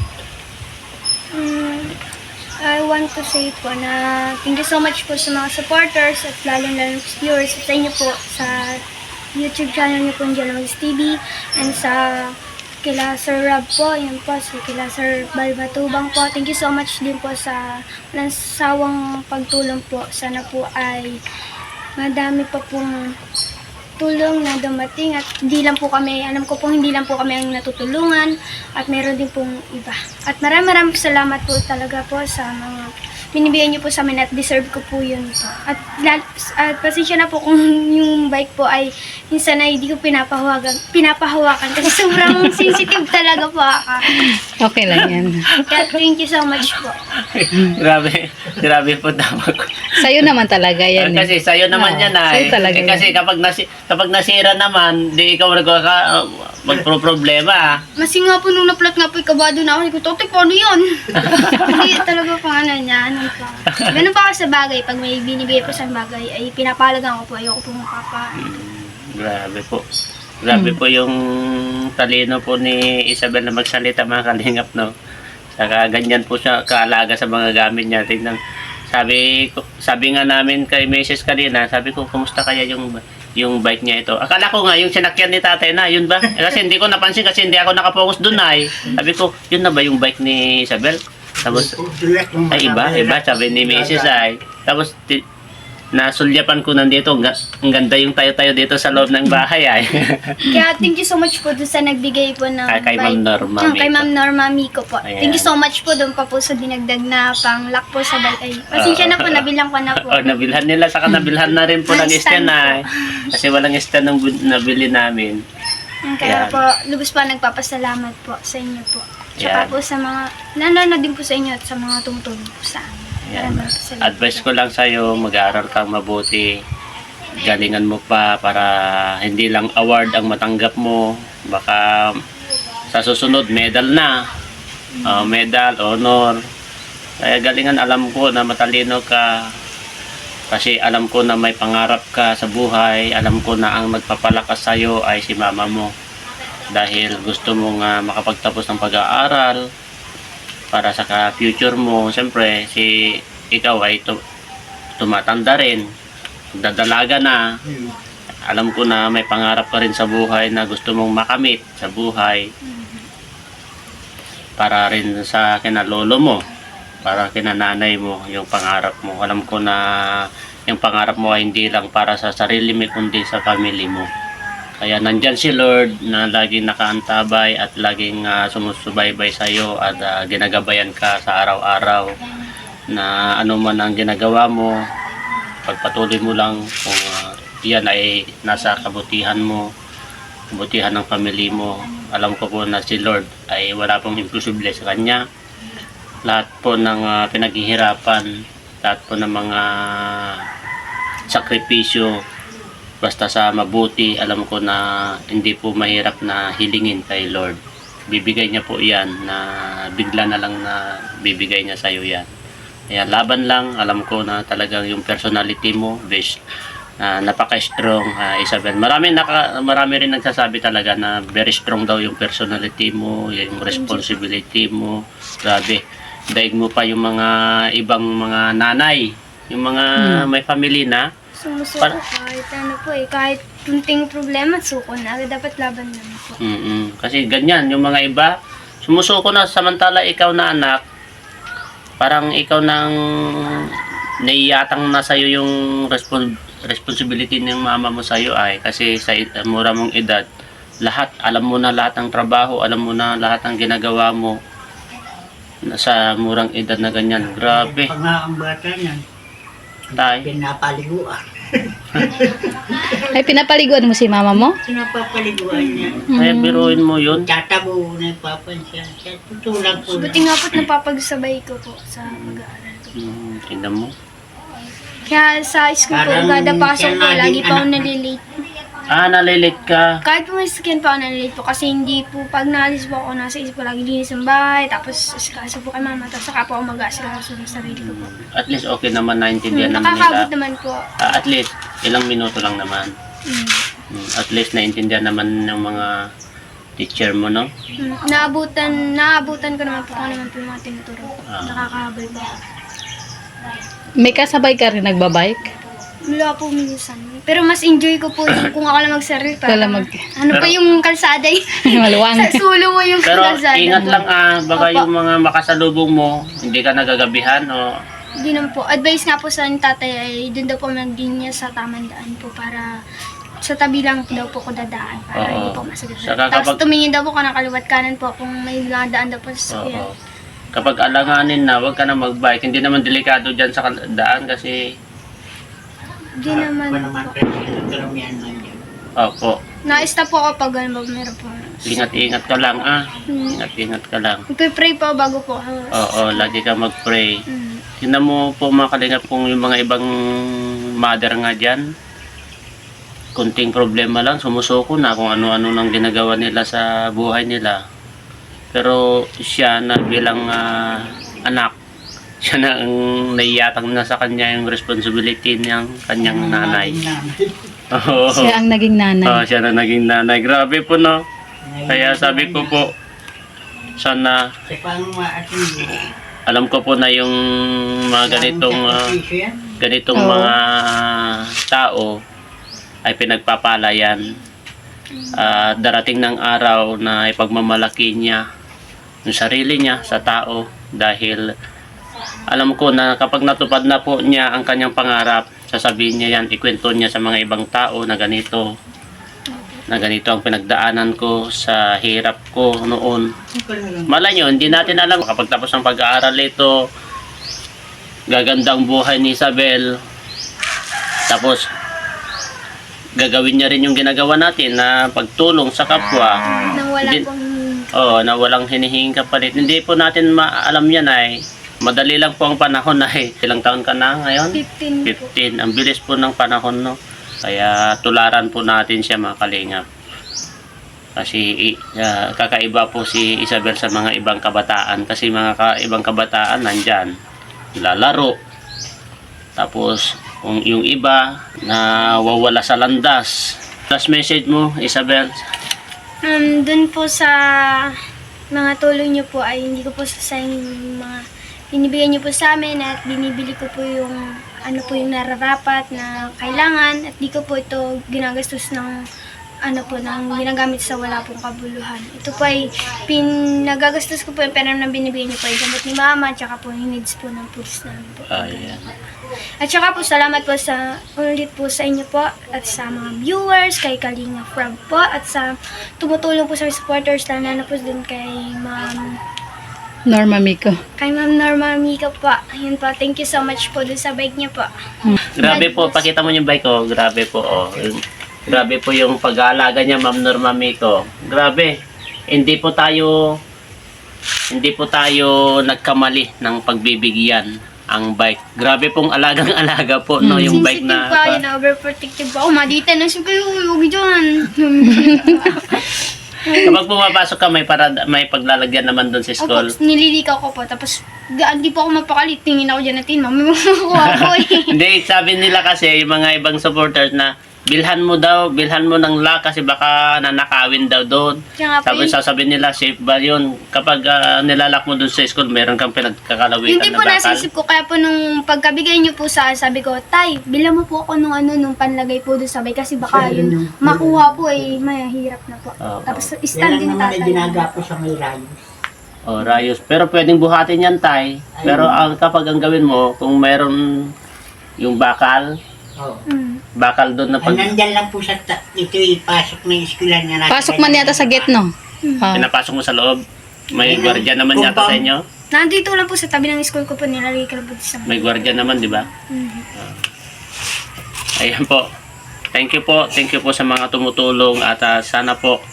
I want to say po na thank you so much po sa mga supporters at lalo-lalo sa viewers at sa inyo po sa YouTube channel niyo po Jello Mags TV and sa kila Sir Rob po, yun po, sa kila Sir Balbatubang po. Thank you so much din po sa walang sawang pagtulong po. Sana po ay madami pa pong tulong na dumating at hindi lang po kami, alam ko pong hindi lang po kami ang natutulungan at meron din pong iba. At maraming salamat po talaga po sa mga binibigyan niyo po sa amin at deserve ko po yun po. At pasensya na po kung yung bike po ay minsan ay hindi ko pinapahawakan kasi sobrang sensitive talaga po ako. Okay lang yan. Kaya thank you so much po. Grabe po tama ko. Sa'yo naman talaga yan. Kasi sa'yo naman yan ay. Sa'yo talaga yan. Kasi kapag nasira naman, di ikaw magpro-problema. Masi nga po nung naplat nga po ikabado na ako, hindi ko, Tote, paano yun? Hindi talaga po niya, ano pa. Ganun pa ako sa bagay, pag may binibigay po sa bagay, ay pinapalagan ko po, ayoko po makapa. Grabe po. Grabe po yung talino po ni Isabel na magsalita, mga kalingap, no? Saka ganyan po siya kaalaga sa mga gamit niya. Tingnan, Sabi nga namin kay Mrs. kanina, sabi ko, kumusta kaya yung bike niya ito? Akala ko nga, yung sinakyan ni tatay na, yun ba? Kasi hindi ko napansin kasi hindi ako nakapokus doon ay. Sabi ko, yun na ba yung bike ni Isabel? Tapos, ay iba, sabi ni Mrs. ay. Tapos, nasulyapan ko nandito, ang ganda yung tayo-tayo dito sa loob ng bahay ay. Kaya thank you so much po doon sa nagbigay po ng Kay Ma'am Norma Kay Miko. Ma'am Norma Miko po. Ayan. Thank you so much po doon pa po sa dinagdag na pang-lock po sa bike. Ay, pasensya na po, nabilang ko na po. Nabilhan nila, saka nabilhan na rin po ng Ng stand stand ay. Kasi walang stand ng nabili namin. Kaya Ayan. po, lubos pa nagpapasalamat po sa inyo po. Ayan. Tsaka po sa mga, lalo na din po sa inyo at sa mga tumutulong po sa amin. Yan. Maraming salamat Advice po. ko lang sa'yo, mag-aaral kang mabuti. Galingan mo pa para hindi lang award ang matanggap mo. Baka sa susunod, medal na. Medal, honor. Kaya galingan, alam ko na matalino ka. Kasi alam ko na may pangarap ka sa buhay. Alam ko na ang magpapalakas sa'yo ay si mama mo. Dahil gusto mong makapagtapos ng pag-aaral para sa future mo. Siyempre, ikaw ay tumatanda rin. Dadalaga na. Alam ko na may pangarap ka rin sa buhay na gusto mong makamit sa buhay. Para rin sa kinalolo mo. Para kinananay mo, yung pangarap mo. Alam ko na yung pangarap mo ay hindi lang para sa sarili mo, kundi sa family mo. Kaya nandyan si Lord na laging nakaantabay at laging sumusubaybay sa iyo at ginagabayan ka sa araw-araw na ano man ang ginagawa mo, pagpatuloy mo lang kung yan ay nasa kabutihan mo, kabutihan ng family mo. Alam ko po na si Lord ay wala pong imposible sa Kanya. Lahat po ng pinaghihirapan, lahat po ng mga sakripisyo, basta sa mabuti, alam ko na hindi po mahirap na hilingin kay Lord. Bibigay niya po yan na bigla na lang na bibigay niya sa iyo yan. Kaya laban lang, alam ko na talagang yung personality mo, best, napaka-strong, Isabel. Marami rin nagsasabi talaga na very strong daw yung personality mo, yung responsibility mo. Grabe. Daig mo pa yung mga ibang mga nanay, yung mga may family na. Sumusuko kahit ano po kahit kunting problema, suko na. Dapat laban lang po. Kasi ganyan, yung mga iba, sumusuko na samantala ikaw na anak, parang ikaw nang naiyatang na sa'yo yung responsibility ng mama mo sa'yo ay kasi sa mura mong edad, alam mo na lahat ng trabaho, alam mo na lahat ng ginagawa mo sa murang edad na ganyan. Grabe. Pag nga ang bata niyan, Tay. pinapaliguan. Ay, pinapaliguan mo si mama mo? Pinapapaliguan niya. Kaya biruin mo yun. Tatabo na yung papansya. Tutulang po na. Buti nga po't napapagsabay ko po sa mag-aaral ko. Tingnan mo. Kaya sa school po, Parang kada pasok siya po, laging lagi pa ako anak. nalilate. Nalilate ka. Kahit po may skin pa ako nalilate po kasi hindi po, pag naalis po ako, nasa isip ko lagi linis ng bahay, tapos kaso po kay mama, tapos saka po ako mag-aasikaso sa sarili ko po. At least okay naman, naintindihan naman Nakakabot nila. naman po. At least, ilang minuto lang naman. Mm. At least naintindihan naman ng mga teacher mo, no? Naabutan ko naman po kung ano naman po yung mga tinuturo. Ah. Nakakahabol po. May kasabay ka rin nagbabike? Wala po minsan. Pero mas enjoy ko po yung kung ako lang magsarili. Wala mag- Ano pa Pero- yung kalsada Maluwang. sa sulo mo yung Pero kalsada. ingat lang baka Opo. yung mga makasalubong mo, hindi ka nagagabihan o Hindi naman po. Advice nga po sa tatay ay doon daw po mag-linya sa tamang daan po para sa tabi lang daw po ko dadaan para Oo. hindi po masagot. Saka Tapos kapag- tumingin daw po ka ng kaliwat kanan po kung may daan daw po sa sasakyan. oo. Kapag alanganin na, huwag ka na mag-bike. Hindi naman delikado dyan sa daan kasi Hindi naman Wala naman po. pero karamihan lang yan. opo, Na-stop po ako pag ano, meron po. ingat-ingat ka lang Ingat-ingat ka lang. Magpe-pray po bago po ako. Oo, lagi ka mag-pray. Mm. Tingnan mo po mga kalingap kung yung mga ibang mother nga dyan, kunting problema lang, sumusuko na kung ano-ano nang ginagawa nila sa buhay nila. Pero siya na bilang anak, siya na ang naiyatang na sa kanya yung responsibility ng kanyang nanay. Oo. Siya ang naging nanay. Siya na naging nanay. Grabe po, no? Kaya sabi ko po, sana Sa paano maatin Alam ko po na yung mga ganitong Oo. mga tao ay pinagpapala yan. Darating ng araw na ipagmamalaki niya yung sarili niya sa tao dahil alam ko na kapag natupad na po niya ang kanyang pangarap, sasabihin niya yan, ikwento niya sa mga ibang tao na ganito ang pinagdaanan ko sa hirap ko noon. Malay nyo, hindi natin alam kapag tapos ng pag-aaral ito, gagandang buhay ni Isabel, tapos gagawin niya rin yung ginagawa natin na pagtulong sa kapwa. Nang wala Hindi- pong na walang hinihinging kapalit. Hindi po natin maalam yan ay madali lang po ang panahon ay ilang taon ka na ngayon? 15 po. 15. Ang bilis po ng panahon, no? Kaya tularan po natin siya, mga kalingap. Kasi kakaiba po si Isabel sa mga ibang kabataan. Kasi ibang kabataan nandyan, lalaro. Tapos, kung yung iba na wawala sa landas. Last message mo, Isabel? Dun po sa mga tulong niyo po ay hindi ko po sasayang yung mga binibigay niyo po sa amin at binibili ko po yung ano po yung nararapat na kailangan at di ko po ito ginagastos ng ano po nang ginagamit sa wala pong kabuluhan. Ito po ay pinagagastos ko po yung pera na binibigay niyo po yung gamot ni mama at saka po yung needs po ng foods namin po. Ayan. At saka po salamat po sa ulit po sa inyo po at sa mga viewers, kay Kalinga Frog po at sa tumutulong po sa supporters lalo na po dun kay Norma Miko. Ma'am Norma Mika po. Ayun po, thank you so much po dun sa bike niya po. Grabe po, pakita mo yung bike ko. Grabe po, oh. Grabe po yung pag-aalaga niya, Ma'am Norma Miko. Grabe. Hindi po tayo nagkamali ng pagbibigyan ang bike. Grabe pong alagang-alaga po, no, yung bike Sensitive na... po ayun, overprotective po ako. Madita na siya kayo, huwag dyan. Kapag pumapasok ka, may paglalagyan naman doon sa school. Opo, nililikaw ko po. Tapos, hindi po ako mapakalit. Tingin ako dyan natin, mami mo makuha ko eh. Hindi, sabi nila kasi, yung mga ibang supporters na, bilhan mo ng lock kasi baka nanakawin daw doon. Kaya nga po Tapos yun. sasabihin nila, safe ba yun? Kapag nilalak mo doon sa school, meron kang pinagkakalawitan Hindi na po bakal. nasisip ko. Kaya po nung pagkabigay niyo po sa sabi ko, Tay, bilang mo po ako nung panlagay po doon sabay kasi baka yun makuha po eh, mahirap na po. Oo. Tapos Yan stand lang din naman ay tatay. ginagapo sa may rayos. Oh, rayos. Pero pwedeng buhatin yan, Tay. Pero kapag ang gawin mo, kung meron yung bakal doon na Ay, nandyan lang po sa ito ipasok ng eskwela niya. Pasok man yata sa gate, no? Ah. pinapasok mo sa loob. May gwardiya naman Kung yata sa pang- inyo. Nandito lang po sa tabi ng school ko po nilalagay ko lang po sa May gwardiya naman, di ba? Ayan po. Thank you po sa mga tumutulong at sana po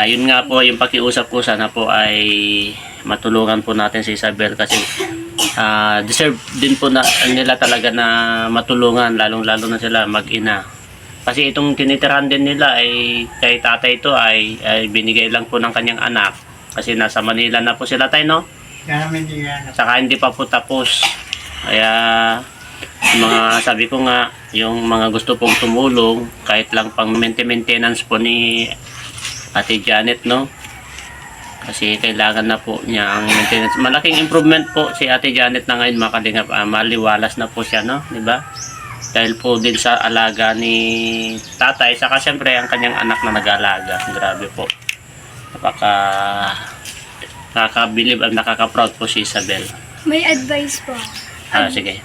yun nga po yung pakiusap ko, sana po ay matulungan po natin si Isabel kasi deserve din po nila talaga na matulungan, lalong-lalo na sila mag-ina. Kasi itong tinitirahan din nila ay kay tatay ito ay binigay lang po ng kanyang anak kasi nasa Manila na po sila, tayo, no? Saka hindi pa po tapos. Kaya sabi ko nga, yung mga gusto pong tumulong kahit lang pang maintenance po ni Ate Janet, no? Kasi kailangan na po niya ang maintenance. Malaking improvement po si Ate Janet na ngayon, mga kalingap. Maliwalas na po siya, no? Diba? Dahil po din sa alaga ni tatay, saka siyempre ang kanyang anak na nag-alaga. Grabe po. Nakakabilib at nakaka-proud po si Isabel. May advice po. Sige.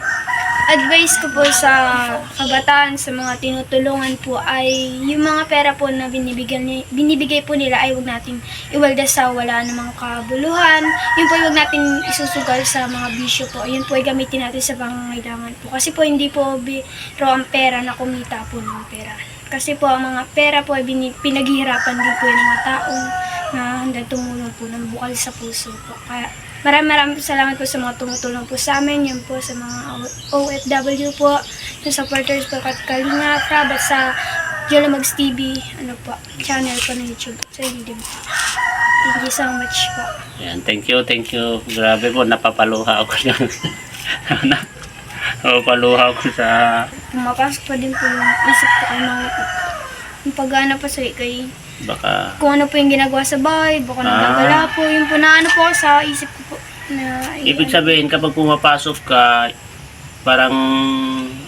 Advice ko po sa kabataan, sa mga tinutulungan po ay yung mga pera po na binibigay po nila ay huwag natin iwalda sa wala namang kabuluhan. Yun po ay huwag natin isusugal sa mga bisyo po. Yun po ay gamitin natin sa pangangailangan po. Kasi po hindi po biro ang pera na kumita po ng pera. Kasi po ang mga pera po ay pinaghihirapan din po yung mga tao na handa tumulong po ng bukal sa puso po. Kaya maraming salamat po sa mga tumutulong po sa amin, yun po sa mga OFW po, yung supporters po at Kalinga Frog at sa Jolomags TV, channel po na YouTube. So yun din po. Thank you so much po. Ayan, thank you. Grabe po, napapaluha ako niyan. Napapaluha ako sa... Pumapasok pa din po yung isip ko kay mga yung pag-ano pa sa kay Baka... kung ano po yung ginagawa sa bahay, baka nagagala po, yun po na ano po sa isip ko po. Na, Ibig sabihin, kapag pumapasok ka, parang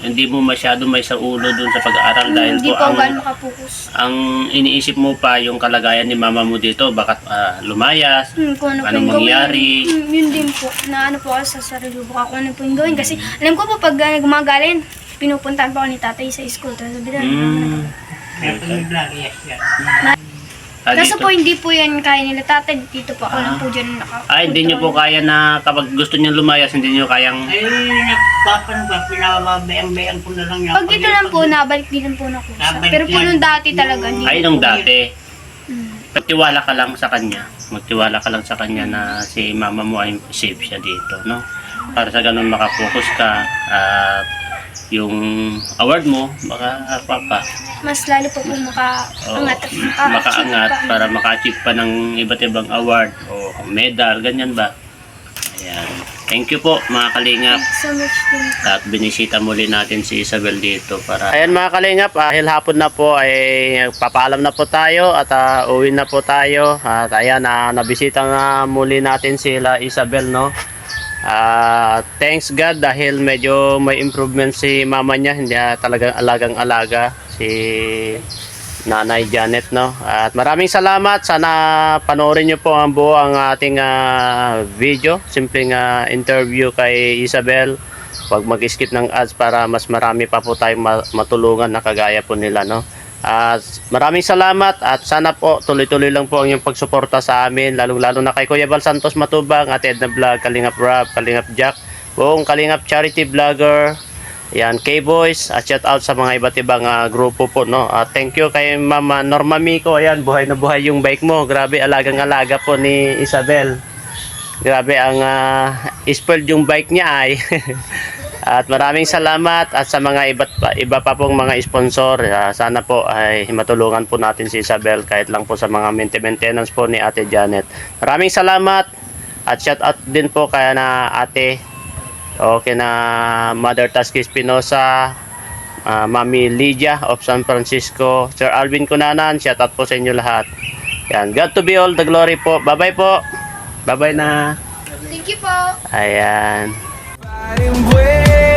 hindi mo masyado may sa ulo dun sa pag-aaral dahil hindi po po ang, gano'n makapokus. ang iniisip mo pa yung kalagayan ni mama mo dito, baka lumayas, Kung ano po anong yung gawin. mangyari. Yun din po. Na ano po ako sa sarili ko, kung ano po yung gawin. Kasi alam ko po pag gumagaling, pinupuntahan po ako ni tatay sa school. Tapos sabi na, Kaya po yung vlog, yes, yan. kaso Dito. po hindi po yan kaya nila tatay. Dito po ako lang po dyan Hindi nyo po kaya na kapag gusto nyo lumayas, hindi nyo kayang... Ay, nagpapan ba, pinababayang-bayang ko na lang yan. Pag dito lang po, nabalik din lang po na kusa. Nabalik Pero po yan. nung dati talaga, hindi Ay, po. nung dati. Magtiwala ka lang sa kanya. Magtiwala ka lang sa kanya na si mama mo ay safe siya dito, no? Para sa ganun makapokus ka at yung award mo, baka papa. Mas lalo po po makaangat at Makaangat para maka-achieve pa ng iba't ibang award o medal, ganyan ba? Ayan. Thank you po mga kalingap. So much din. At binisita muli natin si Isabel dito para... Ayan mga kalingap, dahil hapon na po ay papaalam na po tayo at uwi na po tayo. At ayan, nabisita nga muli natin sila Isabel, no? Thanks God dahil medyo may improvement si mama niya, hindi talagang alagang-alaga si Nanay Janet, no? At maraming salamat. Sana panoorin niyo po ang buo ang ating video, simpleng interview kay Isabel. Huwag mag-skip ng ads para mas marami pa po tayong matulungan na kagaya po nila, no? At maraming salamat at sana po tuloy-tuloy lang po ang inyong pagsuporta sa amin, lalong-lalo na kay Kuya Val Santos Matubang, Ate Edna Vlog, Kalingap Rob, Kalingap Jack, buong Kalingap Charity Vlogger, yan, K-Boys, at shout out sa mga iba't ibang grupo po, no? At thank you kay Mama Norma Miko, ayan, buhay na buhay yung bike mo, grabe, alagang-alaga po ni Isabel, grabe ang spoiled yung bike niya ay. At maraming salamat at sa mga iba pa pong mga sponsor, sana po ay matulungan po natin si Isabel kahit lang po sa mga maintenance po ni Ate Janet. Maraming salamat at shout out din po kaya na Ate na Mother Tasky Espinosa, Mami Lydia of San Francisco, Sir Alvin Cunanan, shout out po sa inyo lahat. Yan, God to be all the glory po. Bye-bye po. Bye-bye na. Thank you po. Ayan. Fighting ways.